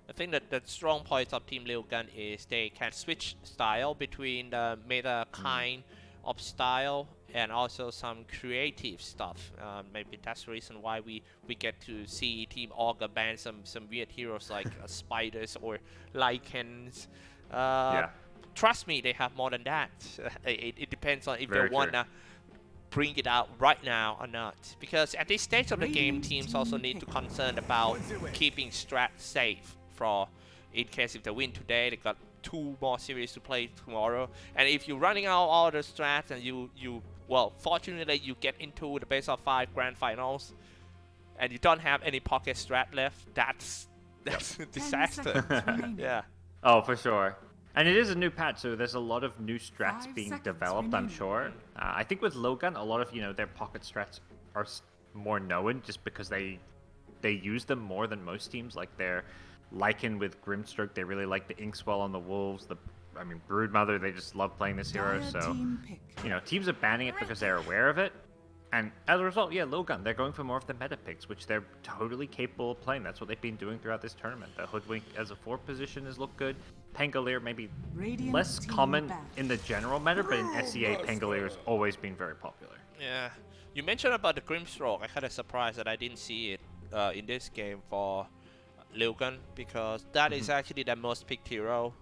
I think that the strong points of Team Lilgun is they can switch style between the meta kind of style and also some creative stuff. Maybe that's the reason why we get to see Team Orca ban some weird heroes like spiders or lichens. Yeah. Trust me, they have more than that. It depends on if Very they wanna bring it out right now or not. Because at this stage of the game, teams also need to concern about keeping strat safe for in case if they win today, they got 2 more series to play tomorrow. And if you're running out all the strats and well, fortunately you get into the best of 5 grand finals and you don't have any pocket strat left, that's a disaster. Yeah. Oh, for sure. And it is a new patch, so there's a lot of new strats being developed, I'm sure. I think with Lilgun, a lot of, their pocket strats are more known just because they use them more than most teams. Like their Lycan with Grimstroke, they really like the Inkswell on the Wolves. Broodmother, they just love playing this hero. So, teams are banning it because they're aware of it. And as a result, yeah, Lilgun, they're going for more of the meta picks, which they're totally capable of playing. That's what they've been doing throughout this tournament. The Hoodwink as a 4th position has looked good. Pangolier maybe less common in the general meta, but in SEA, Pangolier has always been very popular. Yeah. You mentioned about the Grimstroke. I kind of surprised that I didn't see it in this game for Lilgun, because that is actually the most picked hero.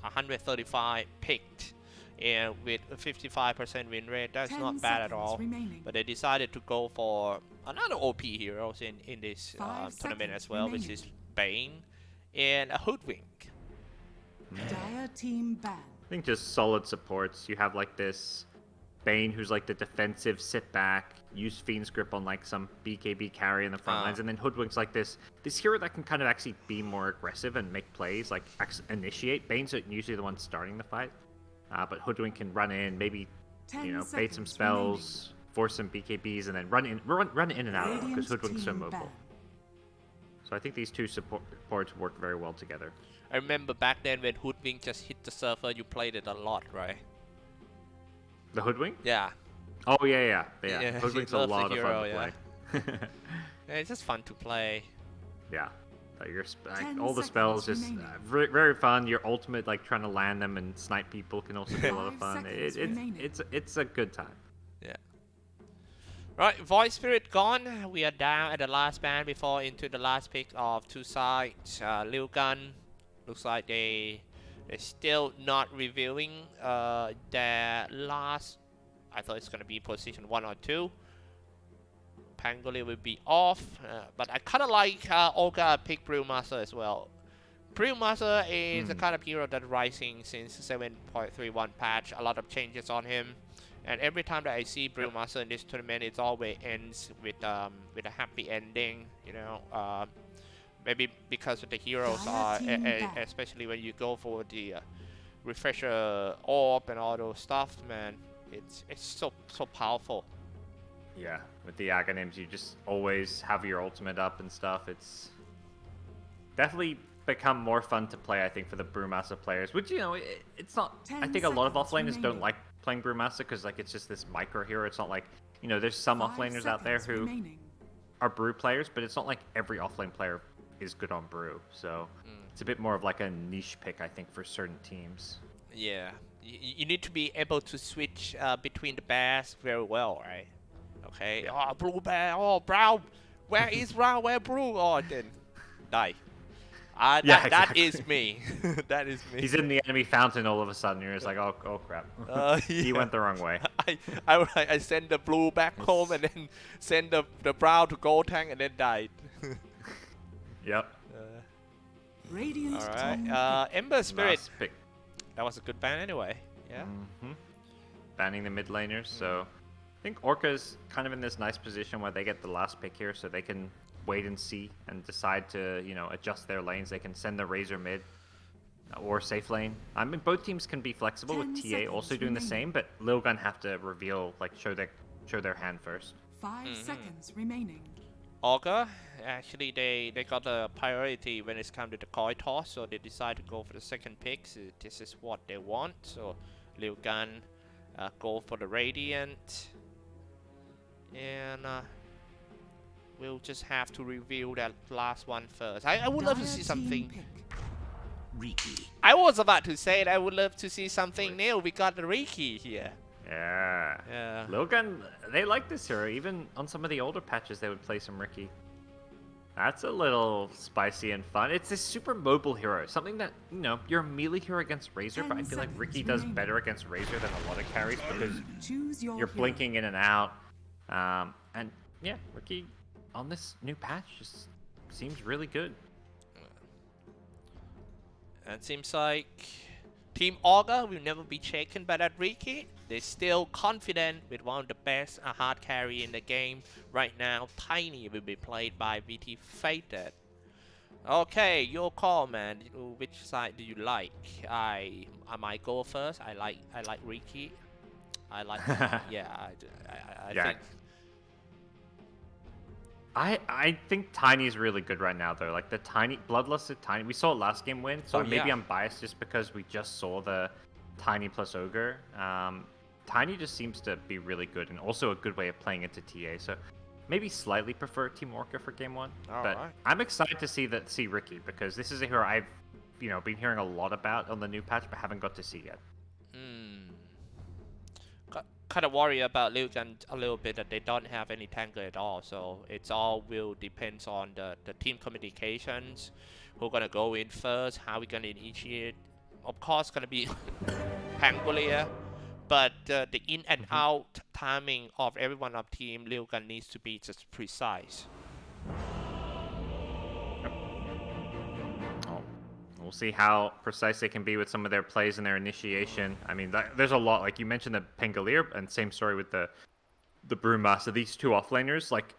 135 picked. And with a 55% win rate, that's not bad at all. But they decided to go for another OP heroes in this tournament as well, which is Bane and a Hoodwink. Dire team ban. I think just solid supports. You have like this Bane, who's like the defensive sit back, use Fiend's Grip on like some BKB carry in the front lines, and then Hoodwink's like this hero that can kind of actually be more aggressive and make plays, like initiate. Bane's usually the one starting the fight. But Hoodwink can run in, maybe bait some spells, force some BKBs, and then run in and out because Hoodwink's so mobile. So I think these two supports work very well together. I remember back then when Hoodwink just hit the server, you played it a lot, right? The Hoodwink? Yeah. Oh yeah. Hoodwink's a lot of fun to play. Yeah, it's just fun to play. Yeah. All the spells just very, very fun. Your ultimate, like trying to land them and snipe people, can also be a lot of fun. It's a good time. Yeah. Right, Void Spirit gone. We are down at the last ban before into the last pick of 2 sides. Lilgun looks like they're still not revealing their last. I thought it's gonna be position 1 or 2. Pangolier will be off, but I kind of like Orca pick Brewmaster as well. Brewmaster is the kind of hero that rising since 7.31 patch. A lot of changes on him, and every time that I see Brewmaster in this tournament, it always ends with a happy ending. Maybe because of the heroes are, especially when you go for the refresher orb and all those stuff, man. It's so powerful. Yeah, with the Aghanims, you just always have your ultimate up and stuff. It's definitely become more fun to play, I think, for the Brewmaster players. Which, it's not. I think a lot of offlaners don't like playing Brewmaster because, like, it's just this micro hero. It's not like, there's some offlaners out there who are Brew players, but it's not like every offlane player is good on Brew. So it's a bit more of like a niche pick, I think, for certain teams. Yeah, you need to be able to switch between the bears very well, right? Okay. Yeah. Oh, blue bear. Oh, brown. Where is brown? Where blue? Oh, then die. Exactly. That is me. That is me. He's in the enemy fountain all of a sudden. You're just like, oh crap. He went the wrong way. I send the blue back home and then send the brown to gold tank and then died. Yep. All right. Ember Spirit. That was a good ban anyway. Yeah. Banning the mid laners, so. I think Orca's kind of in this nice position where they get the last pick here, so they can wait and see and decide to, adjust their lanes. They can send the Razor mid or safe lane. I mean, both teams can be flexible with TA also doing the same, but Lilgun have to reveal, like, show their hand first. 5 seconds remaining. Orca, actually, they got a priority when it's come to the coin toss, so they decide to go for the second pick. So this is what they want. So Lilgun go for the Radiant. And we'll just have to reveal that last one first. I would love to see something Riki. I was about to say that I would love to see something new. We got the Riki here. Yeah. Yeah. Lilgun, they like this hero. Even on some of the older patches, they would play some Riki. That's a little spicy and fun. It's this super mobile hero. Something that, you know, you're a melee hero against Razor, but I feel like Riki does better against Razor than a lot of carries because you're blinking in and out. And yeah, Riki on this new patch just seems really good. And it seems like Team Orca will never be shaken by that Riki. They're still confident with one of the best hard carry in the game right now. Tiny will be played by VT Fated. Okay, your call, man. Which side do you like? I might go first. I like Riki. I like yeah. I Yeah. think. I think Tiny's really good right now though. Like the Tiny Bloodlusted Tiny, we saw it last game win, so maybe I'm biased just because we just saw the Tiny plus Ogre. Tiny just seems to be really good and also a good way of playing into TA. So maybe slightly prefer Team Orca for game one. But I'm excited to see Riki because this is a hero I've been hearing a lot about on the new patch but haven't got to see yet. Kind of worry about Lilgun a little bit that they don't have any tanker at all, so it's all will depends on the team communications, who's gonna go in first, how we gonna initiate. Of course gonna be Pangolia, but the in and out timing of everyone of team Lilgun needs to be just precise. We'll see how precise they can be with some of their plays and their initiation. I mean, there's a lot. Like you mentioned the Pangolier, and same story with the Brewmaster. These two offlaners, like,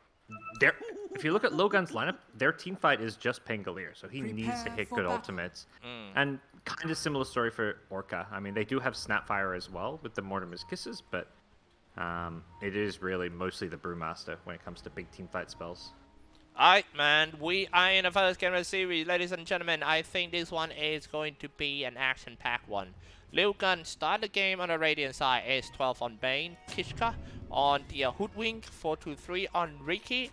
if you look at Lilgun's lineup, their team fight is just Pangolier, so he needs to hit good ultimates. And kind of similar story for Orca. I mean, they do have Snapfire as well with the Mortimer's Kisses, but it is really mostly the Brewmaster when it comes to big team fight spells. Alright, man, we are in the first game of the series, ladies and gentlemen. I think this one is going to be an action-packed one. Lilgun start the game on the Radiant side, S12 on Bane, Kishka on the Hoodwink, 423 on Riki,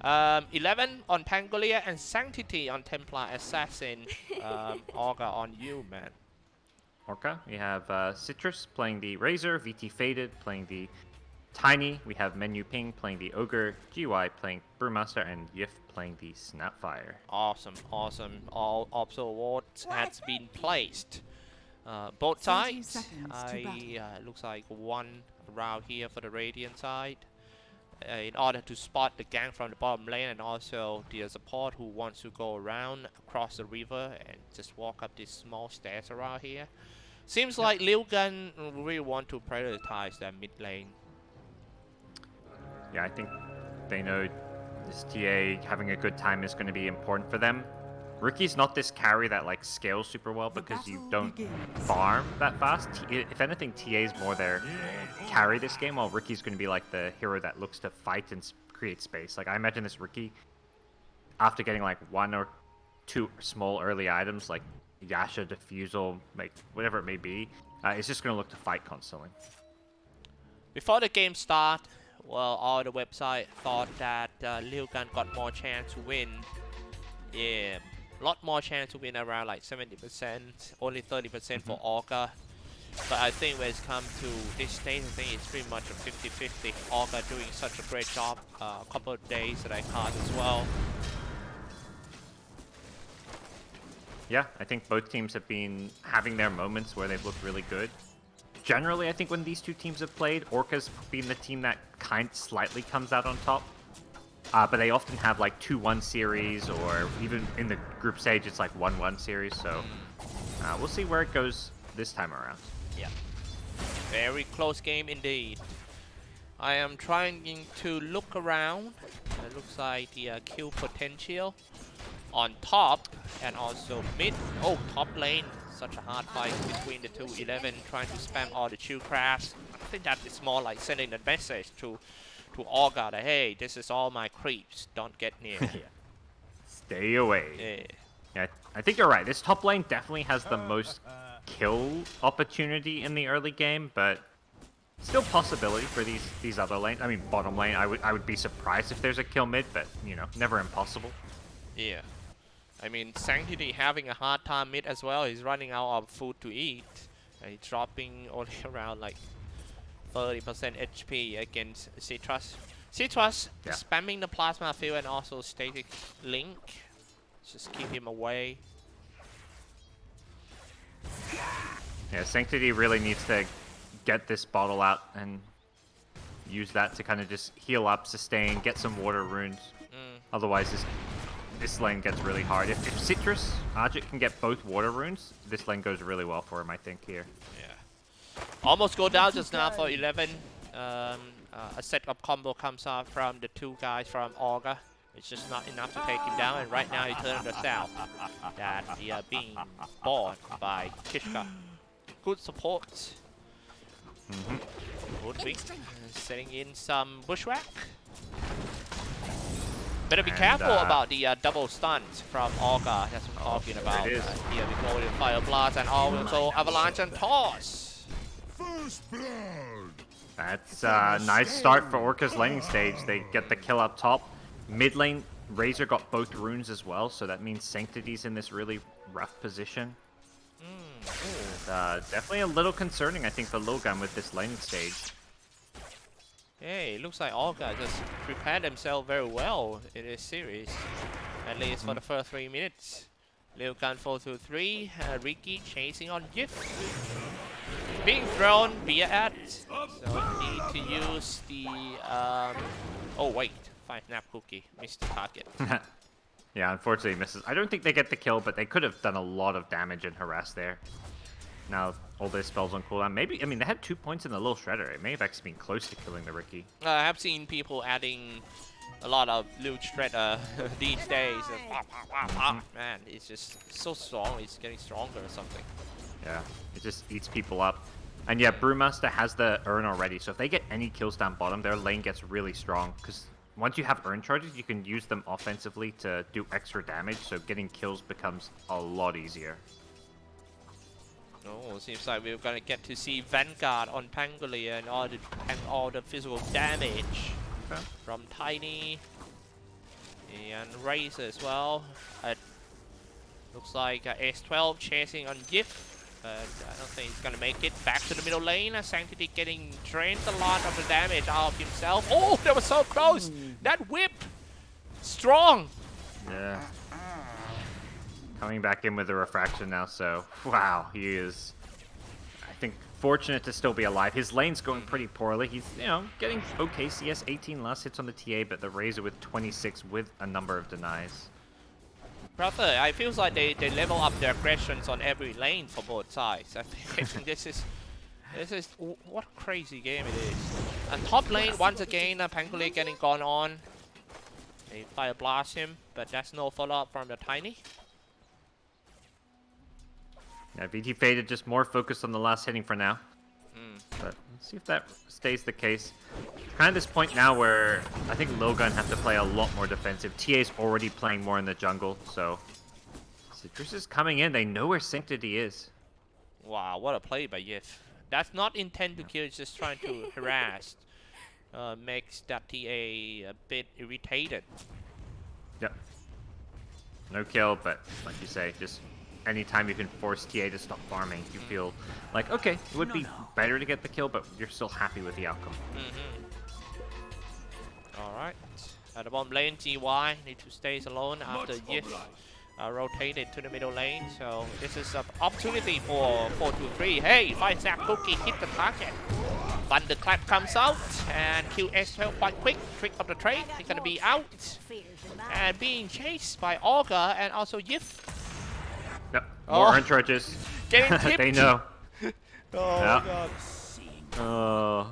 11 on Pangolia, and Sanctity on Templar Assassin. Orca on you, man. Orca, we have Citrus playing the Razor, VT Faded playing the Tiny, we have Menu Ping playing the Ogre, GY playing Brewmaster, and Yif playing the Snapfire. Awesome, awesome. All obso awards has been placed. Both sides, looks like one round here for the Radiant side. In order to spot the gang from the bottom lane, and also the support who wants to go around across the river and just walk up these small stairs around here. Seems like Lilgun really want to prioritize their mid lane. Yeah, I think they know this TA having a good time is going to be important for them. Riki's not this carry that like scales super well because you don't farm that fast. If anything, TA's more their carry this game, while Riki's going to be like the hero that looks to fight and create space. Like I imagine this Riki, after getting like 1 or 2 small early items like Yasha, Diffusal, like whatever it may be, it's just going to look to fight constantly. Before the game start, well, all the website thought that Lilgun got more chance to win. Yeah, a lot more chance to win, around like 70%, only 30% for Orca. But I think when it comes to this stage, I think it's pretty much a 50-50. Orca doing such a great job. A couple of days that I caught as well. Yeah, I think both teams have been having their moments where they've looked really good. Generally, I think when these two teams have played, Orca's been the team that kind of slightly comes out on top. But they often have like 2-1 series, or even in the group stage, it's like 1-1 series. So we'll see where it goes this time around. Yeah, very close game indeed. I am trying to look around. It looks like the kill potential on top and also mid. Oh, top lane. Such a hard fight between the two. 11 trying to spam all the shield crafts. I think that is more like sending a message to Orca that, hey, this is all my creeps. Don't get near. Stay away. Yeah, I think you're right. This top lane definitely has the most kill opportunity in the early game, but still possibility for these other lanes. I mean, bottom lane, I would be surprised if there's a kill mid, but you know, never impossible. Yeah. I mean, Sanctity having a hard time mid as well. He's running out of food to eat. And he's dropping only around like 30% HP against Citrus. Citrus spamming the plasma field and also static link. Just keep him away. Yeah, Sanctity really needs to get this bottle out and use that to kind of just heal up, sustain, get some water runes. Otherwise, this lane gets really hard. If Citrus, Argit can get both water runes, this lane goes really well for him, I think, here. Yeah. Almost go down just now for 11. A set of combo comes out from the two guys from Orca. It's just not enough to take him down, and right now he turned the south. That they are being bought by Kishka. Good support. Ludwig setting in some bushwhack. Better be careful about the double stuns from Orca. That's what I'm talking about. Here we go with Fire Blast and also Avalanche and Toss. First blood. That's a nice start for Orca's laning stage. They get the kill up top. Mid lane, Razor got both runes as well, so that means Sanctity's in this really rough position. Definitely a little concerning, I think, for Lilgun with this laning stage. Hey, it looks like Orca just prepared themselves very well in this series. At least for the first 3 minutes. Lilgun 4-3, Ricky chasing on Yif. Being thrown via at. So need to use the oh wait, 5-snap cookie. Missed the target. Yeah, unfortunately he misses. I don't think they get the kill, but they could have done a lot of damage and harass there. Now all their spells on cooldown. Maybe, I mean, they had 2 points in the little shredder. It may have actually been close to killing the Ricky. I have seen people adding a lot of loot shredder these days. Man, it's just so strong. It's getting stronger or something. Yeah, it just eats people up. And yeah, Brewmaster has the urn already, so if they get any kills down bottom, their lane gets really strong. Because once you have urn charges, you can use them offensively to do extra damage, so getting kills becomes a lot easier. Oh, seems like we're gonna get to see Vanguard on Pangolier and all the physical damage from Tiny and Razor as well. Looks like S12 chasing on Yif. But I don't think he's gonna make it back to the middle lane. Sanctity getting drained a lot of the damage out of himself. Oh, that was so close! That whip! Strong! Yeah. Coming back in with a refraction now, so wow, he is, I think, fortunate to still be alive. His lane's going pretty poorly. He's, you know, getting okay CS, 18 last hits on the TA, but the Razor with 26 with a number of denies. Brother, I feels like they level up their aggressions on every lane for both sides. I think this is what a crazy game it is. And top lane once again, Pangolier getting gone on. They fire blast him, but that's no follow up from the Tiny. Yeah, VT Faded just more focused on the last hitting for now. But let's see if that stays the case. Kind of this point now where I think Lilgun have to play a lot more defensive. TA's already playing more in the jungle, so Citrus is coming in. They know where Sanctity is. Wow, what a play by Yif. That's not intent to kill, it's just trying to harass. Makes that TA a bit irritated. Yep. No kill, but like you say, just anytime you can force TA to stop farming, you feel like, okay, it would be better to get the kill, but you're still happy with the outcome. Alright. At the bottom lane, GY need to stay alone after Yif rotated to the middle lane. So this is an opportunity for 4-3. Hey, 5-snap cookie hit the target. Thunderclap comes out and kill S12 quite quick. Trick of the trade, they're gonna be out. And being chased by Orca and also Yif. Yep, more urn charges. Getting tipped. They know. Oh my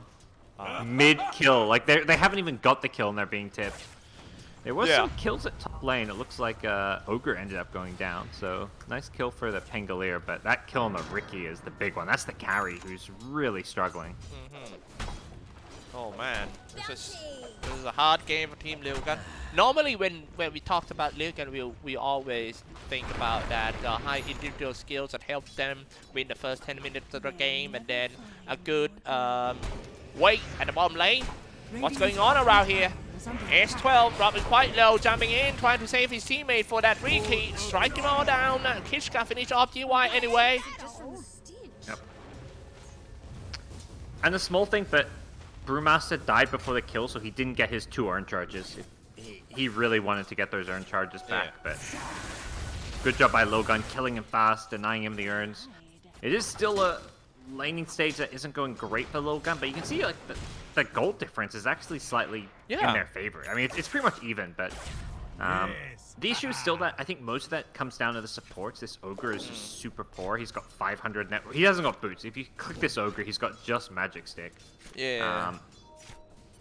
god. Mid-kill. Like, they haven't even got the kill and they're being tipped. There was some kills at top lane. It looks like Ogre ended up going down. So, nice kill for the Pangolier. But that kill on the Ricky is the big one. That's the carry who's really struggling. Oh man, this is a hard game for Team Lilgun. Normally when we talked about Lilgun, we always think about that high individual skills that help them win the first 10 minutes of the game, and then a good wait at the bottom lane. What's going on around here? is under S12 dropping quite low, jumping in, trying to save his teammate for that re-key. Strike him all down. Kishka finish off GY anyway. Yep. And a small thing, but Brewmaster died before the kill, so he didn't get his 2 urn charges. He really wanted to get those urn charges back, but good job by Lilgun, killing him fast, denying him the urns. It is still a laning stage that isn't going great for Lilgun, but you can see like the gold difference is actually slightly in their favor. I mean, it's pretty much even, but the issue is still that I think most of that comes down to the supports. This Ogre is just super poor. He's got 500 net. He hasn't got boots. If you click this Ogre, he's got just Magic Stick. Yeah.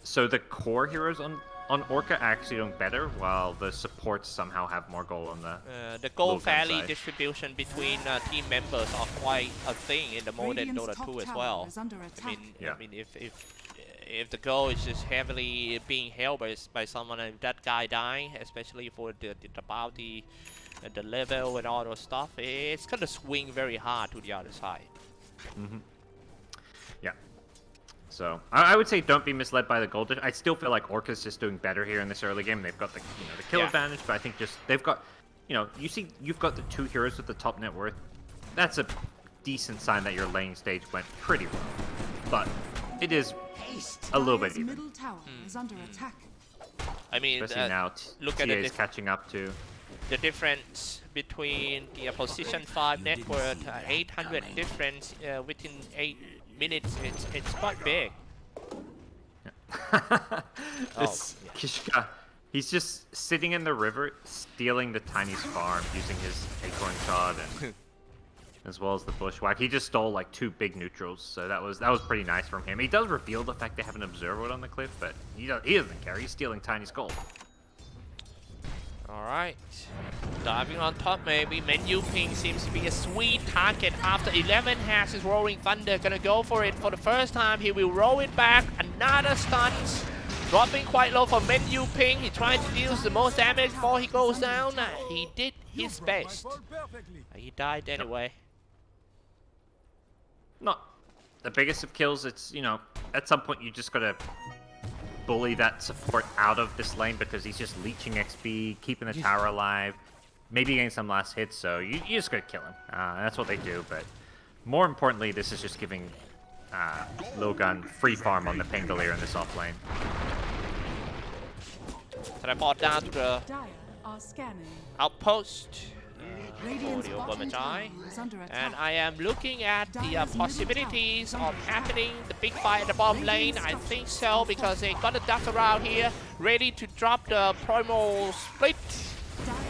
So the core heroes on Orca are actually doing better, while the supports somehow have more gold on the gold Lilgun fairly side. distribution between team members are quite a thing in the modern Radiant's Dota top 2 as tower well. is under attack. I mean, if the goal is just heavily being held by someone and that guy dying, especially for the bounty, the level and all those stuff, it's gonna swing very hard to the other side. Yeah. So I would say don't be misled by the gold. I still feel like Orca's just doing better here in this early game. They've got the the kill advantage, but I think just they've got you've got the 2 heroes with the top net worth. That's a decent sign that your laning stage went pretty well, but it is a little bit Dire's even. middle tower is under attack. I mean, Especially now, look TA at the is catching up to. the difference between the position 5 net worth, 800 difference within 8 minutes. It's quite big. This Kishka, he's just sitting in the river, stealing the Tiny's farm, using his acorn shot and as well as the bushwhack. He just stole like 2 big neutrals, so that was pretty nice from him. He does reveal the fact they have an observer on the cliff, but he doesn't care. He's stealing Tiny's gold. Alright. Diving on top maybe. Menu Ping seems to be a sweet target after 11 has his Roaring Thunder. Gonna go for it for the first time. He will roll it back. Another stunt. Dropping quite low for Menu Ping. He tried to deal the most damage before he goes down. He did his best. He died anyway. Not the biggest of kills. It's, at some point you just gotta bully that support out of this lane because he's just leeching XP, keeping the tower alive, maybe getting some last hits, so you just gotta kill him. That's what they do, but more importantly, this is just giving Lilgun free farm on the Pangolier in this off lane. Teleport down to the Dire are scanning. outpost. Radiant's Audio bottom tower Bomberjai. is under attack. And I am looking at the possibilities of happening the big fight at the bottom lane. I think so, because they got a duck around here, ready to drop the promo split.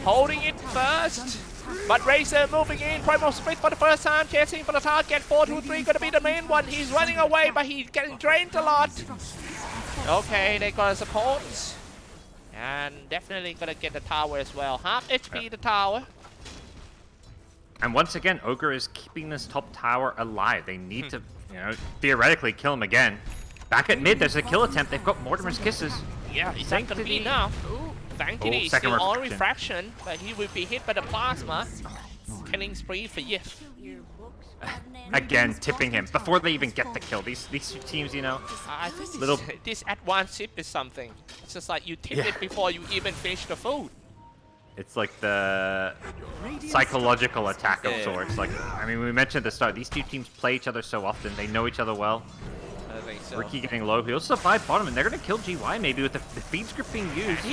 Holding it first, but Razor moving in. Promo split for the first time, chasing for the target. 4-2-3 gonna be the main one. He's running away, but he's getting drained a lot. Okay, they got support. And definitely gonna get the tower as well. Half HP the tower. And once again, Ogre is keeping this top tower alive. They need to, theoretically kill him again. Back at mid, there's a kill attempt. They've got Mortimer's Kisses. Yeah, is that gonna be enough? Ooh, thankfully, second still on refraction. refraction, but he will be hit by the plasma. Killing spree for Yif. Again, tipping him before they even get the kill. These two teams, I think Little- this advanced tip is something. It's just like you tip it before you even finish the food. it's like the psychological attack of sorts. Like, I mean, we mentioned at the start, these two teams play each other so often. They know each other well. I think so. Ricky getting low. He'll survive bottom, and they're going to kill GY maybe with the feed script being used.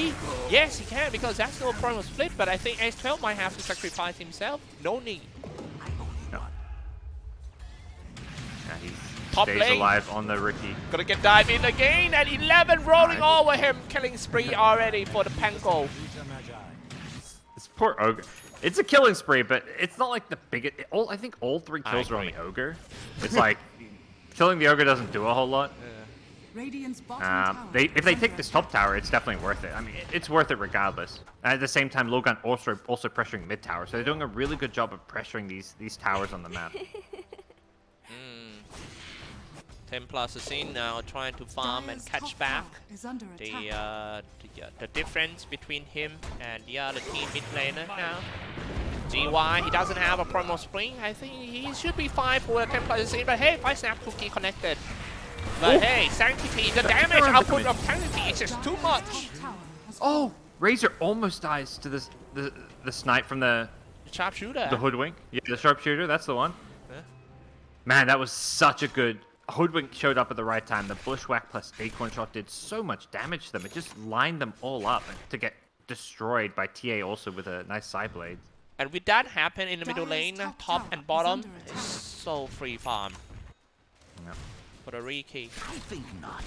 Yes, he can, because that's no promo split, but I think S12 might have to sacrifice himself. No need. No. Yeah, he Top stays lane. alive on the Ricky. Gonna get dive in again, and 11 rolling over him. Killing spree already for the Pango. This poor Ogre. It's a killing spree, but it's not like the biggest. I think all 3 kills are on agree. the Ogre. It's like killing the Ogre doesn't do a whole lot. Radiant's bottom tower If is they under take this top tower, it's definitely worth it. I mean, it's worth it regardless. At the same time, Lilgun also pressuring mid tower, so they're doing a really good job of pressuring these towers on the map. 10 plus is in now, trying to farm and Dire's catch top back. tower is under attack. The difference between him and the other team mid laner now. GY, he doesn't have a promo spring. I think he should be fine for a 10 plus scene, but hey, 5 snap cookie connected. But hey, Sanctity, the damage output of Sanctity is just too much. Oh, Razor almost dies to this the snipe from the Sharpshooter. the hoodwink. Yeah, the sharpshooter. That's the one. Yeah. Man, that was such a good hoodwink. Showed up at the right time. The bushwhack plus acorn shot did so much damage to them. It just lined them all up to get destroyed by TA also with a nice side blade. And with that happen in the middle lane, top and bottom is so free farm. Yep. For the re-key. I think not.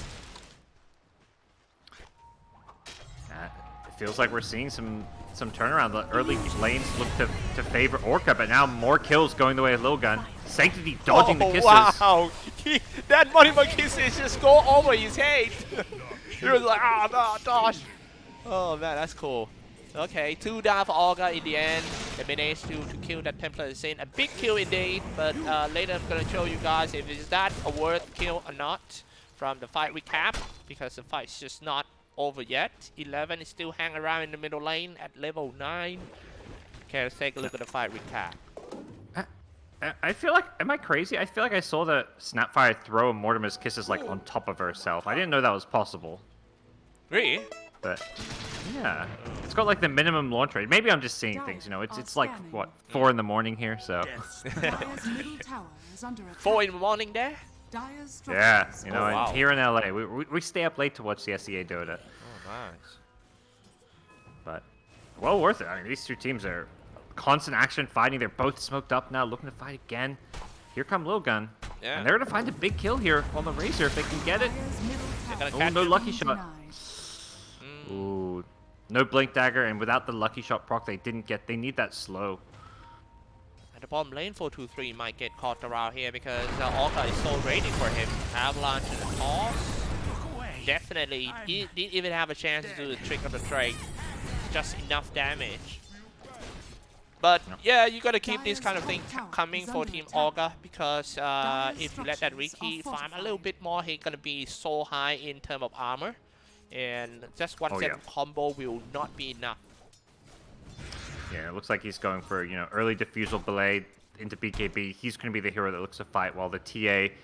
It feels like we're seeing some turnaround. The early lanes look to favor Orca, but now more kills going the way of Lilgun. Sanctity dodging the kisses. Wow! That multiple kisses just go over his head. He was like, ah, no, dodge. Oh man, that's cool. Okay, 2 down for Orca in the end. They managed to kill that Templar Saint. A big kill indeed, but later I'm gonna show you guys if is that a worth kill or not from the fight recap, because the fight's just not over yet. 11 is still hanging around in the middle lane at level 9. Okay, let's take a look at the fight recap. I feel like, am I crazy? I feel like I saw the Snapfire throw Mortimer's kisses like on top of herself. I didn't know that was possible. Really? But yeah, it's got like the minimum launch rate. Maybe I'm just seeing things, you know. It's like what 4 in the morning here, so. Dire's middle tower is under attack. 4 in the morning there? Dire's Yeah, structures you know, Oh, wow. and here in LA, we stay up late to watch the SEA Dota. Oh, nice. But well worth it. I mean, these two teams are constant action fighting. They're both smoked up now, looking to fight again. Here come Lilgun. Yeah. And they're gonna find a big kill here on the Razor if they can get it. Dire's middle gonna tower catch Oh, no it. lucky shot. denied. Ooh, no blink dagger, and without the lucky shot proc, they didn't get. They need that slow. And the bottom lane 4-2-3 might get caught around here because Orca is so ready for him. Avalanche and the toss. Definitely, he didn't even have a chance to do the trick of the trade. Just enough damage. But yeah, you gotta keep this kind of thing coming for Team Orca because if you let that Ricky farm a little bit more, he's gonna be so high in terms of armor. And just one set of combo will not be enough. Yeah, it looks like he's going for, you know, early diffusal blade into BKB. He's going to be the hero that looks to fight while the TA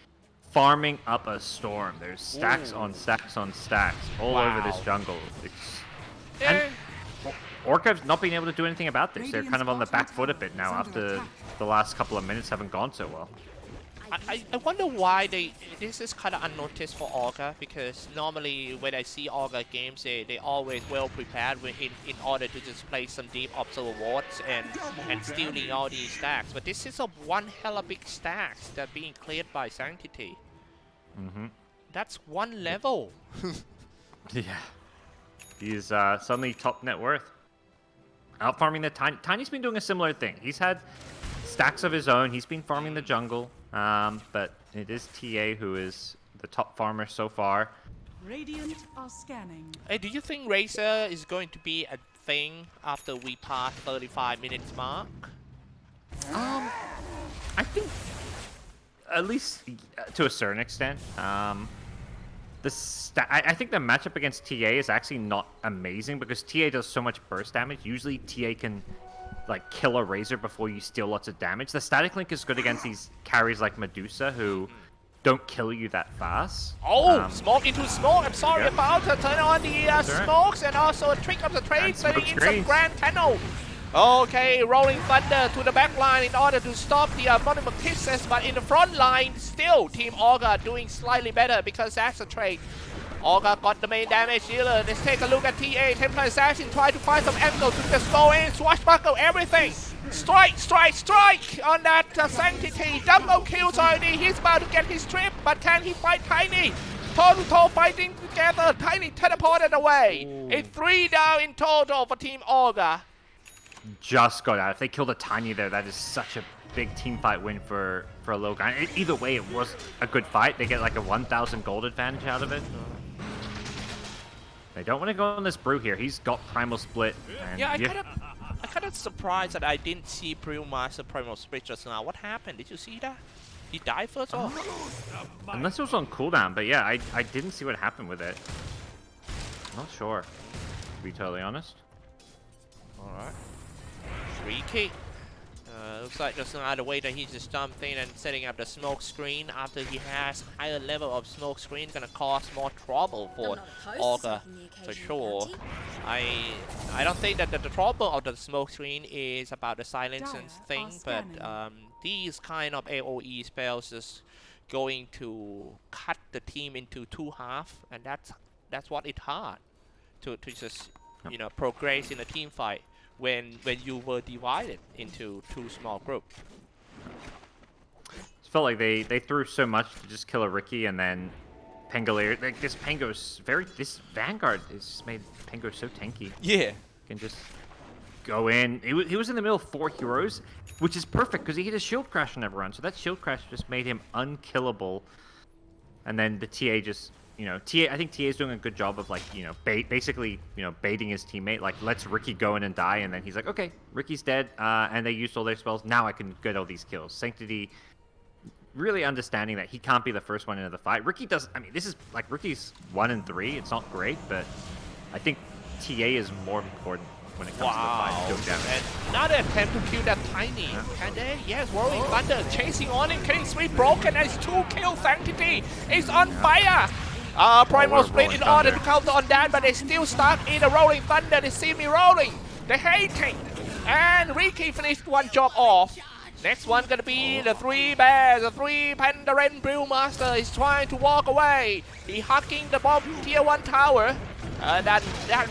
farming up a storm. There's stacks on stacks on stacks all over this jungle. And Orca's not being able to do anything about this. They're kind of on the back foot a bit now after the last couple of minutes haven't gone so well. I wonder why this is kind of unnoticed for Orca, because normally when I see Orca games, they always well prepared in order to just play some deep observer wards and stealing all these stacks. But this is a one hella big stacks that being cleared by Sanctity. That's one level. Yeah. He's suddenly top net worth. Out farming the Tiny. Tiny's been doing a similar thing. He's had stacks of his own. He's been farming the jungle. But it is TA who is the top farmer so far. Radiant are scanning. Hey, do you think Razor is going to be a thing after we pass 35 minutes mark? I think, at least to a certain extent. I think the matchup against TA is actually not amazing because TA does so much burst damage. Usually TA can like kill a Razor before you steal lots of damage. The static link is good against these carries like Medusa who don't kill you that fast. Oh, smoke into smoke. I'm sorry about to turn on the smokes and also a trick of the trade, setting in some Grand Canal. Okay, rolling thunder to the back line in order to stop the multiple kisses, but in the front line, still Team Orca doing slightly better because that's a trade. Orca got the main damage dealer. Let's take a look at TA. Templar Assassin try to find some angle to just go in, swashbuckle everything. Strike, strike, strike on that Sanctity. Double kills already. He's about to get his trip, but can he fight Tiny? Toe to toe fighting together. Tiny teleported away. It's 3 down in total for Team Orca. Just got out. If they killed a Tiny there, that is such a big team fight win for a Lilgun. Either way, it was a good fight. They get like a 1,000 gold advantage out of it. They don't want to go on this Brew here. He's got Primal Split. And Yeah, I kind of surprised that I didn't see Brewmaster Primal Split just now. What happened? Did you see that? He died first? Oh. Unless it was on cooldown, but yeah, I didn't see what happened with it. Not sure, to be totally honest. Alright. 3 kick. Looks like there's no other way that he just jumped in and setting up the smoke screen after he has higher level of smoke screen, gonna cause more trouble for Orca for sure. I don't think that the trouble of the smoke screen is about the silence and thing, but these kind of AoE spells is going to cut the team into two halves, and that's what it's hard to just progress in a team fight when you were divided into two small groups. It felt like they threw so much to just kill a Riki, and then Pangolier, like this Vanguard has just made Pango so tanky. Yeah. Can just go in. He was in the middle of 4 heroes, which is perfect because he hit a shield crash on everyone. So that shield crash just made him unkillable. And then the TA just, I think TA is doing a good job of basically, baiting his teammate. Like, lets Riki go in and die, and then he's like, okay, Riki's dead, and they used all their spells. Now I can get all these kills. Sanctity really understanding that he can't be the first one into the fight. Riki does. I mean, this is like Riki's 1 and 3. It's not great, but I think TA is more important when it comes to the fight. Kill damage. And another attempt to kill that Tiny. And then, yes, Whirling Thunder chasing on him, killing Sweet Broken as 2 kills. Sanctity is on fire. Primal Split in order to counter on that, but they still stuck in the Rolling Thunder. They see me rolling. They hating. And Riki finished one job off. Next one gonna be the 3 bears, the 3 Pandaren Brewmaster is trying to walk away. He hugging the bomb tier 1 tower. That's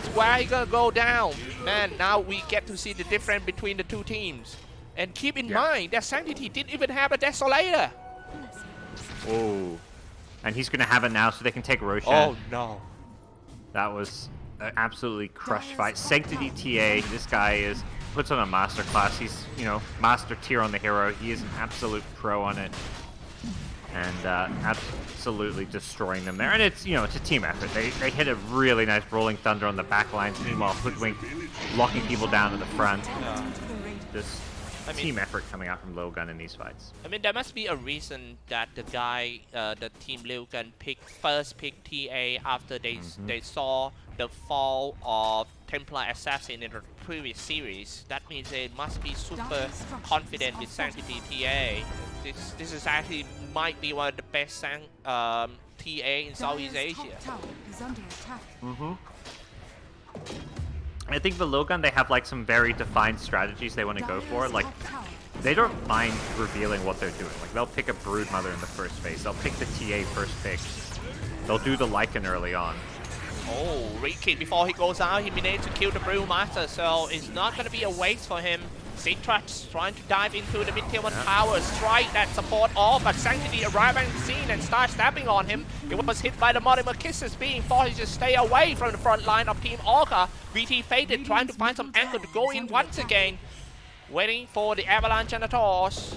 where he gonna go down. Man, now we get to see the difference between the two teams. And keep in mind that Sanctity didn't even have a Desolator. Oh. And he's gonna have it now so they can take Roshan. Oh no. That was an absolutely crushed fight. Sanctity TA, this guy puts on a master class. He's, master tier on the hero. He is an absolute pro on it. And absolutely destroying them there. And it's, it's a team effort. They hit a really nice Rolling Thunder on the back lines. Meanwhile, Hoodwink locking people down in the front. Just team effort coming out from Lilgun in these fights. I mean, there must be a reason that the guy, the team Lilgun first picked TA after they saw the fall of Templar Assassin in the previous series. That means they must be super confident with Sanctity TA. This is actually might be one of the best TA in Southeast Asia. I think for Lilgun, they have like some very defined strategies they want to go for. Like, they don't mind revealing what they're doing. Like, they'll pick a Broodmother in the first phase. They'll pick the TA first pick. They'll do the Lycan early on. Oh, Riki, before he goes out, he managed to kill the Brewmaster, so it's not going to be a waste for him. Xyclopz trying to dive into the mid-tier 1 tower, strike that support off, but Sanctity arrive on the scene and start snapping on him. It was hit by the Mortimer Kisses, being forced to stay away from the front line of Team Orca. BT Faded trying to find some angle to go in once again, waiting for the Avalanche and the Toss.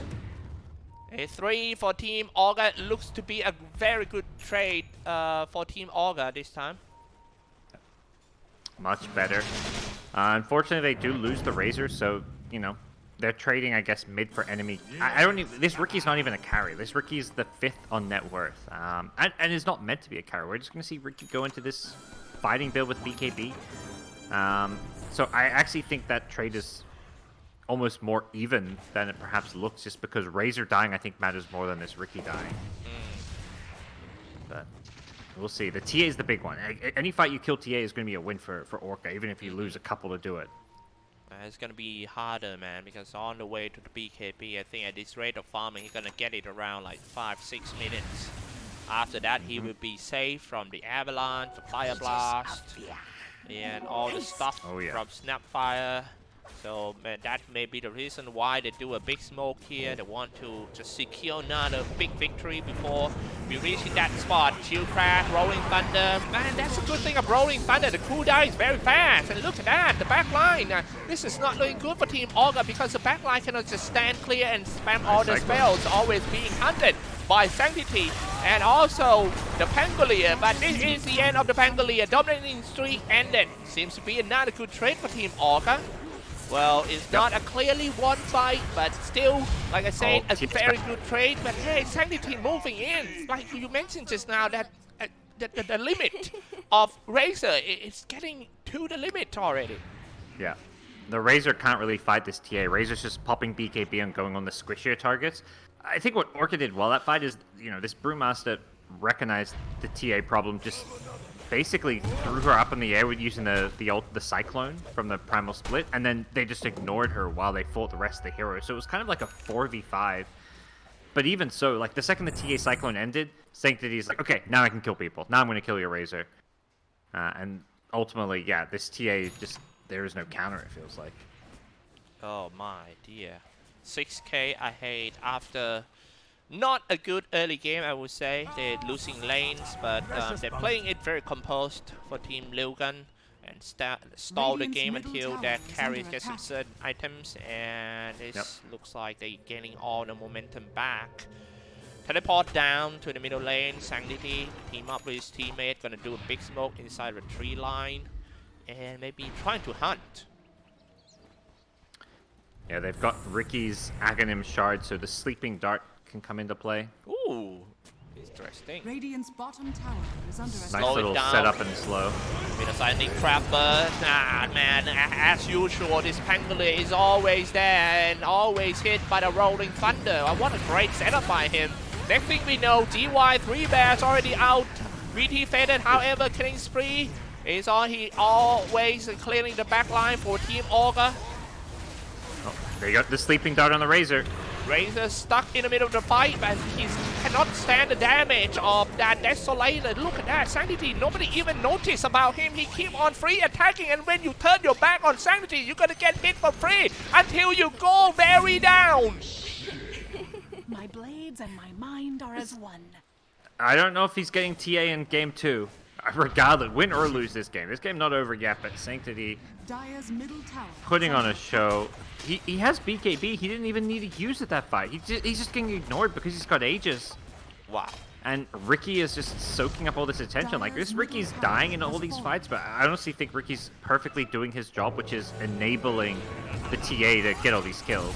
A 3 for Team Orca looks to be a very good trade for Team Orca this time. Much better. Unfortunately, they do lose the Razor, so, they're trading, I guess, mid for enemy. I don't even, this Riki's not even a carry. This Riki is the 5th on net worth. And is not meant to be a carry. We're just going to see Riki go into this fighting build with BKB. So I actually think that trade is almost more even than it perhaps looks, just because Razor dying, I think, matters more than this Riki dying. But we'll see. The TA is the big one. Any fight you kill TA is going to be a win for Orca, even if you lose a couple to do it. It's going to be harder, man, because on the way to the BKB, I think at this rate of farming, he's going to get it around like 5-6 minutes. After that, he will be safe from the Avalanche, the Fire Blast, and all the stuff from Snapfire. So that may be the reason why they do a big smoke here. They want to just secure another big victory before we reach that spot. Shield Crash, Rolling Thunder. Man, that's a good thing of Rolling Thunder. The cooldown is very fast. And look at that, the backline. This is not doing good for Team Orca because the backline cannot just stand clear and spam all the spells, always being hunted by Sanctity. And also the Pangolier. But this is the end of the Pangolier. Dominating streak ended. Seems to be another good trade for Team Orca. Well, it's not a clearly won fight, but still, like I said, a very good trade. But hey, Sanctity moving in. Like you mentioned just now, that the limit of Razor is getting to the limit already. Yeah. the Razor can't really fight this TA. Razor's just popping BKB and going on the squishier targets. I think what Orca did well that fight is, this Brewmaster recognized the TA problem, just basically threw her up in the air with using the Cyclone from the Primal Split, and then they just ignored her while they fought the rest of the heroes. So it was kind of like a 4v5. But even so, like, the second the TA Cyclone ended, Sanctity's like, okay, now I can kill people. Now I'm going to kill your Razor. And ultimately, yeah, this TA just, there is no counter, it feels like. Oh my dear. 6k ahead after not a good early game, I would say. They're losing lanes, but they're playing it very composed for Team Lilgun and stall the game until that carry gets some certain items, and it looks like they're gaining all the momentum back. Teleport down to the middle lane. Sanctity team up with his teammate, gonna do a big smoke inside the tree line, and maybe trying to hunt. Yeah, they've got Ricky's Aghanim Shard, so the Sleeping Dart can come into play. Ooh, interesting. Radiant's bottom tower is under attack. Nice little setup and slow. With a signing Crapper. Ah, man, as usual, this Pangolier is always there and always hit by the Rolling Thunder. What a great setup by him. Next thing we know, GY 3 Bears already out. VT faded, however, killing spree is all he always clearing the back line for Team Orca. Oh, they got the Sleeping Dart on the Razor. Razor stuck in the middle of the fight, and he cannot stand the damage of that Desolator. Look at that, Sanctity, nobody even noticed about him. He keep on free attacking, and when you turn your back on Sanctity, you're gonna get hit for free until you go very down. My blades and my mind are as one. I don't know if he's getting TA in game 2. Regardless, win or lose this game. This game not over yet, but Sanctity Dire's middle tower putting on a show. He has BKB. He didn't even need to use it that fight. He's just getting ignored because he's got Aegis. Wow. And Ricky is just soaking up all this attention. Like, this Ricky's dying in all these fights, but I honestly think Ricky's perfectly doing his job, which is enabling the TA to get all these kills.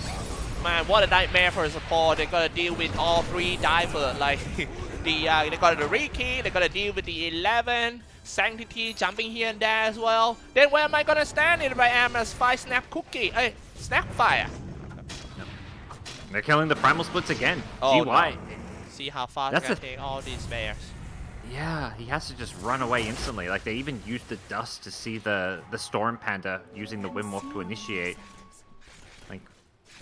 Man, what a nightmare for a support. They gotta deal with all 3 divers. Like, they got the Ricky, they gotta deal with the 11, Sanctity jumping here and there as well. Then where am I gonna stand if I am a 5 snap cookie? Hey, snap fire. They're killing the Primal Splits again. Oh, GY. no. See how fast That's they can take all these bears. Yeah, he has to just run away instantly. Like, they even used the dust to see the Storm Panda using the Windwalk to initiate. Like,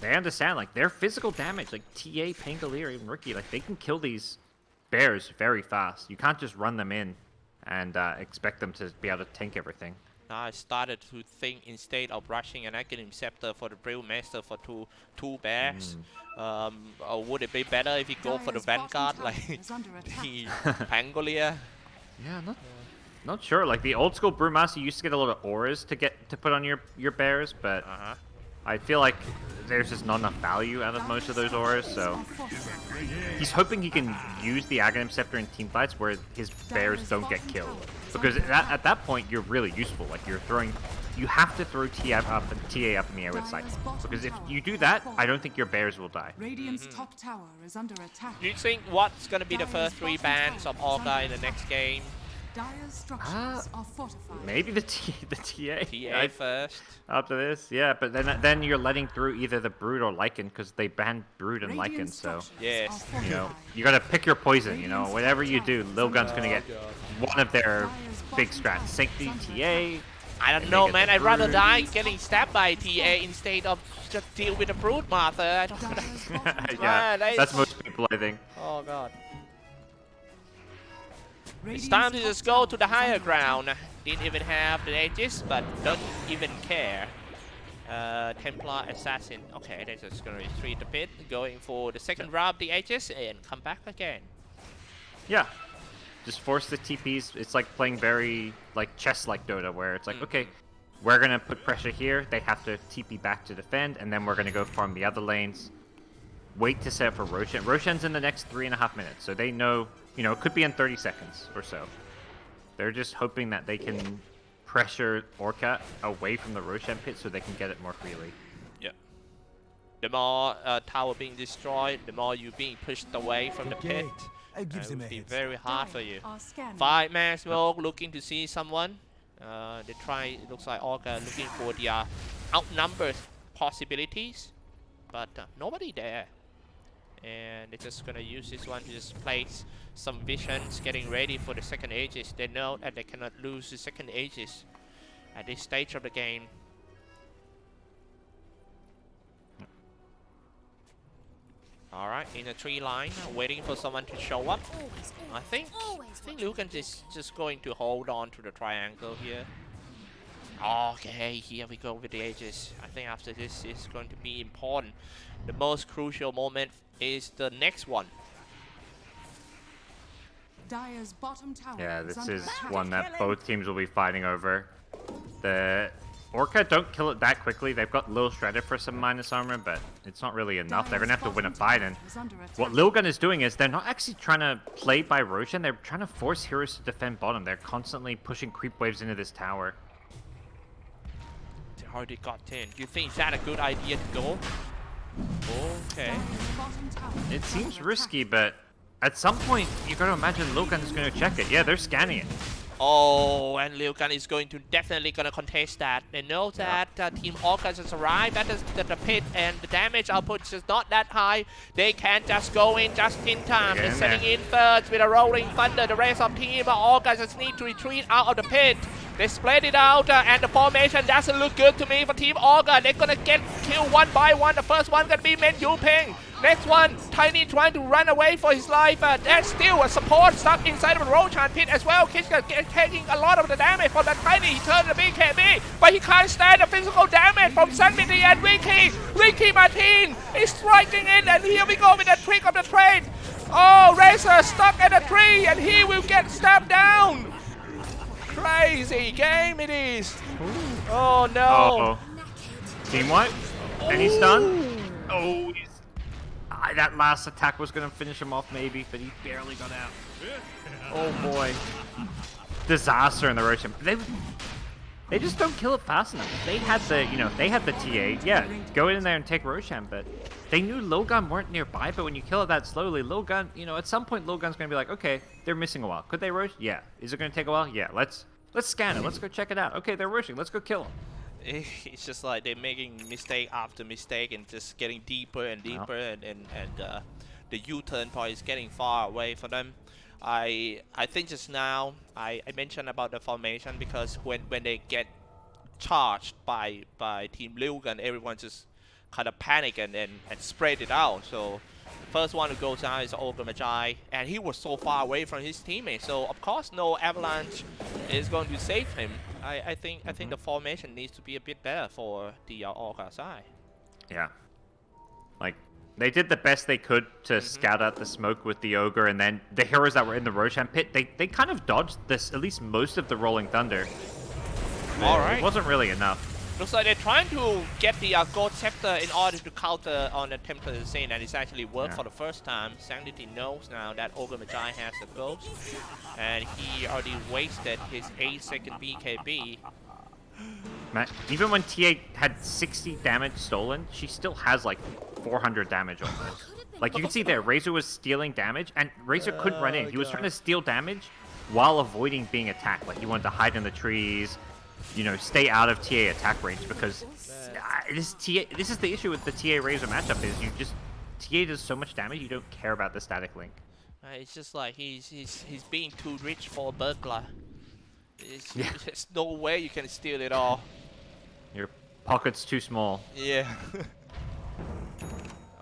they understand, like, their physical damage, like TA, Pangolier, even Ricky, like, they can kill these bears very fast. You can't just run them in and expect them to be able to tank everything. Now I started to think, instead of rushing an Aghanim Scepter for the Brewmaster for two bears, would it be better if you go for the Vanguard, like the Pangolier? Yeah, not sure. Like, the old school Brewmaster used to get a lot of auras to put on your bears, but I feel like there's just not enough value out of most of those auras, so he's hoping he can use the Aghanim Scepter in team fights where his bears don't get killed. Because at that point, you're really useful. Like, you have to throw TA up in the air with Cyclone. Because if you do that, I don't think your bears will die. Radiant's top tower is under attack. Do you think what's gonna be the first 3 bans of Orca in the next game? Dire's structures are fortified. Maybe the TA. TA first. After this, yeah, but then you're letting through either the Brood or Lycan, because they banned Brood and Lycan, so Yes. you gotta pick your poison. Whatever you do, Lilgun's gonna get one of their big strats. Sanctity TA. I don't know, man. I'd rather die getting stabbed by TA instead of just deal with the Brood Master. I don't know. Yeah, that's most people, I think. Oh god. It's time to just go to the higher ground. Didn't even have the Aegis, but don't even care. Templar Assassin. Okay, they're just gonna retreat a bit, going for the second round of the Aegis and come back again. Yeah. Just force the TPs. It's like playing very like chess-like Dota, where it's like, okay, we're gonna put pressure here. They have to TP back to defend, and then we're gonna go farm the other lanes. Wait to set up for Roshan. Roshan's in the next 3.5 minutes, so they know, it could be in 30 seconds or so. They're just hoping that they can pressure Orca away from the Roshan pit so they can get it more freely. Yeah. The more tower being destroyed, the more you being pushed away from the pit. It would be very hard for you. 5-man smoke, looking to see someone. They try. It looks like Orca looking for the outnumbered possibilities, but nobody there. And they're just gonna use this one to just place some visions, getting ready for the second Aegis. They know that they cannot lose the second Aegis at this stage of the game. Alright, in a tree line, waiting for someone to show up. I think Lilgun is just going to hold on to the triangle here. Okay, here we go with the Aegis. I think after this is going to be important. The most crucial moment is the next one. Dire's bottom tower Yeah, this under is attack. one that both teams will be fighting over. The Orca don't kill it that quickly. They've got Lil Shredder for some minus armor, but it's not really enough. They're gonna have to win a fight, and what Lilgun is doing is they're not actually trying to play by Roshan. They're trying to force heroes to defend bottom. They're constantly pushing creep waves into this tower. They already got 10. Do you think is that a good idea to go? Okay. It seems risky, but at some point you gotta imagine Lilgun is gonna check it. Yeah, they're scanning it. Oh, and Lilgun is definitely gonna contest that. They know that Team Orca has arrived at the pit, and the damage output is just not that high. They can't just go in just in time. They're setting in first with a rolling thunder. The rest of Team Orca just need to retreat out of the pit. They split it out, and the formation doesn't look good to me for Team Orca. They're gonna get killed one by one. The first one gonna be Men Yu Ping. Next one, Tiny trying to run away for his life. There's still a support stuck inside of the Roshan pit as well. Kishka taking a lot of the damage from that Tiny. He turned the BKB, but he can't stand the physical damage from Sunmiti and Ricky. Ricky Martin is striking in, and here we go with the trick of the trade. Oh, Razor stuck at a tree, and he will get stabbed down. Crazy game it is. Oh no. Team wipe. And he's done. Oh, that last attack was gonna finish him off maybe, but he barely got out. Oh boy. Disaster in the Roshan. They just don't kill it fast enough. If they had the, they had the TA, yeah, go in there and take Roshan, but they knew Lilgun weren't nearby, but when you kill it that slowly, Lilgun, at some point Lilgun's gonna be like, okay, they're missing a while. Could they rush? Yeah. Is it gonna take a while? Yeah. Let's scan it. Let's go check it out. Okay, they're rushing. Let's go kill them. It's just like they're making mistake after mistake and just getting deeper and deeper, and the U-turn point is getting far away for them. I think just now I mentioned about the formation because when they get charged by Team Lilgun, everyone just kind of panic and spread it out. So the first one to go down is Orca Magi, and he was so far away from his teammates. So of course no avalanche is going to save him. I think the formation needs to be a bit better for the Orca side. Yeah. Like, they did the best they could to scout out the smoke with the Ogre, and then the heroes that were in the Roshan pit, they kind of dodged this, at least most of the Rolling Thunder. Alright. It wasn't really enough. Looks like they're trying to get the Gold Scepter in order to counter on the Templar Insane, and it's actually worked for the first time. Sanctity knows now that Ogre Magi has the Ghost, and he already wasted his 8-second BKB. Man, even when TA had 60 damage stolen, she still has like 400 damage on it. Like, you can see there, Razor was stealing damage, and Razor couldn't run in. He was trying to steal damage while avoiding being attacked. Like, he wanted to hide in the trees, stay out of TA attack range, because this is the issue with the TA Razor matchup, is TA does so much damage, you don't care about the static link. It's just like he's being too rich for a burglar. There's no way you can steal it all. Your pocket's too small. Yeah.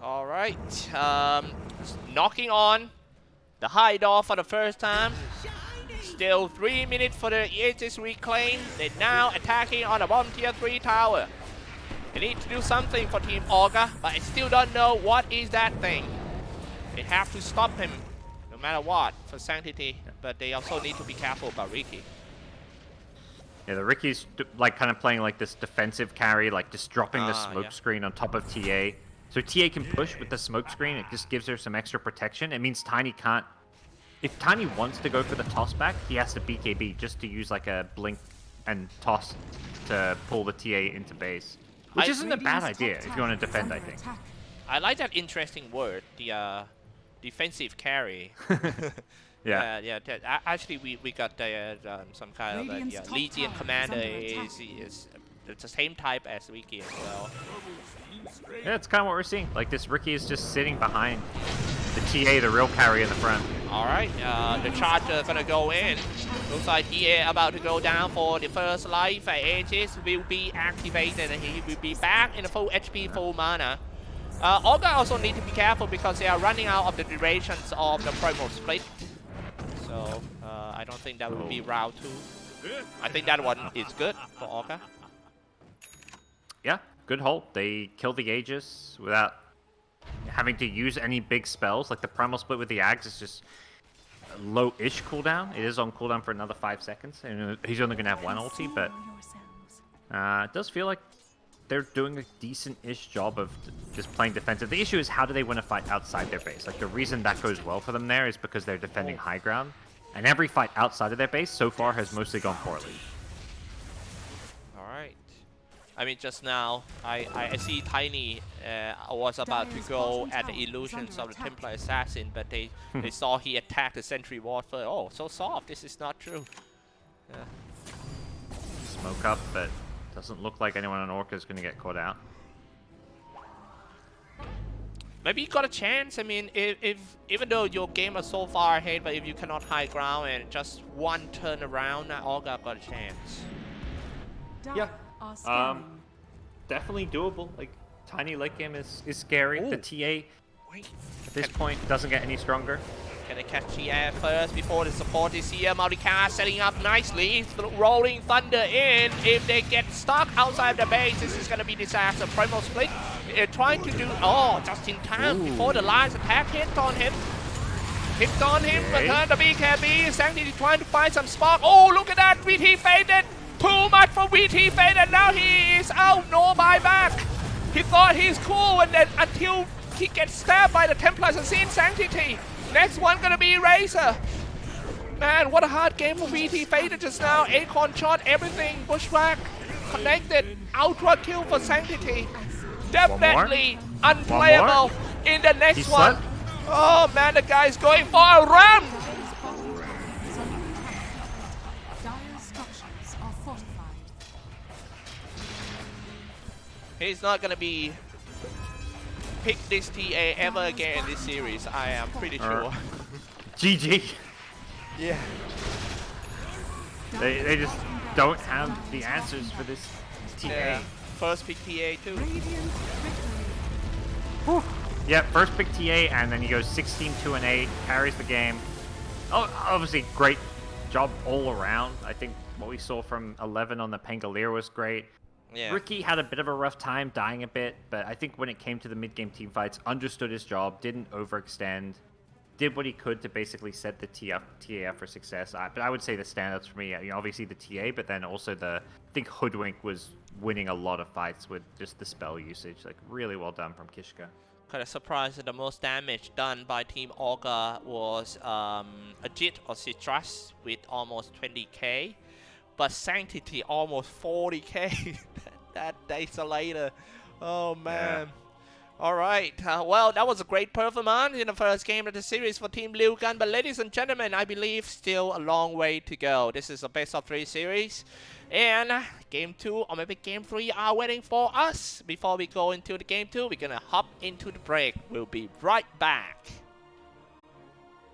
Alright. Knocking on the high door for the first time. Still 3 minutes for the Aegis reclaim. They're now attacking on the bottom tier 3 tower. They need to do something for Team Orca, but I still don't know what is that thing. They have to stop him no matter what for Sanctity, but they also need to be careful about Ricky. Yeah, the Ricky's like kind of playing like this defensive carry, like just dropping the smoke screen on top of TA. So TA can push with the smoke screen. It just gives her some extra protection. It means Tiny can't. If Tiny wants to go for the toss back, he has to BKB just to use like a blink and toss to pull the TA into base. Which isn't a bad idea if you want to defend, I think. I like that interesting word, the defensive carry. Yeah. Actually, we got some kind of Legion commander is the same type as Ricky as well. Yeah, it's kind of what we're seeing. Like, this Ricky is just sitting behind the TA, the real carry in the front. Alright, the charger gonna go in. Looks like TA about to go down for the first life. Aegis will be activated and he will be back in the full HP, full mana. Orca also need to be careful because they are running out of the durations of the promo split. So, I don't think that will be round 2. I think that one is good for Orca. Yeah, good hold. They kill the Aegis without having to use any big spells. Like the primal split with the Ags is just low-ish cooldown. It is on cooldown for another 5 seconds. And he's only going to have one ulti, but it does feel like they're doing a decent-ish job of just playing defensive. The issue is how do they win a fight outside their base? Like the reason that goes well for them there is because they're defending high ground. And every fight outside of their base so far has mostly gone poorly. Alright. I mean, just now, I see Tiny was about to go at the illusions of the Templar Assassin, but they saw he attacked the Sentry Ward first. Oh, so soft. This is not true. Smoke up, but doesn't look like anyone on Orca is going to get caught out. Maybe you got a chance. I mean, if even though your game is so far ahead, but if you cannot high ground and just one turn around, Orca got a chance. Yeah. Definitely doable. Like, tiny late game is scary. Ooh. The TA at this point doesn't get any stronger. Gonna catch the air first before the support is here. Multicast setting up nicely. Rolling Thunder in. If they get stuck outside the base, this is gonna be disaster. Primal split trying to do just in time before the last attack hit on him. Hit on him, return the BKB. Sanctity trying to find some spark. Oh, look at that! VT faded! Too much for VT faded. Now he is out. No buyback. He thought he's cool, and then until he gets stabbed by the Templars and seen Sanctity. Next one gonna be Razor. Man, what a hard game for VT faded just now. Acorn shot, everything. Bushwhack connected. Ultra kill for Sanctity. Definitely unplayable in the next one. Oh man, the guy's going for a run. He's not gonna be pick this TA ever again in this series. I am pretty sure. GG. Yeah. They just don't have the answers for this TA. Yeah. First pick TA too. Yeah, first pick TA, and then he goes 16-2-8, carries the game. Oh, obviously, great job all around. I think what we saw from 11 on the Pangolier was great. Yeah. Ricky had a bit of a rough time, dying a bit, but I think when it came to the mid-game team fights, understood his job, didn't overextend, did what he could to basically set the TA up for success. But I would say the standouts for me, obviously the TA, but then also I think Hoodwink was winning a lot of fights with just the spell usage. Like, really well done from Kishka. Kind of surprised that the most damage done by Team Orca was a Jit or Citrus with almost 20k, but Sanctity almost 40k. that days later. Oh man. Yeah. Alright, well, that was a great performance in the first game of the series for Team Lilgun, but ladies and gentlemen, I believe still a long way to go. This is a best of 3 series, and game 2 or maybe game 3 are waiting for us. Before we go into the game 2, we're gonna hop into the break. We'll be right back.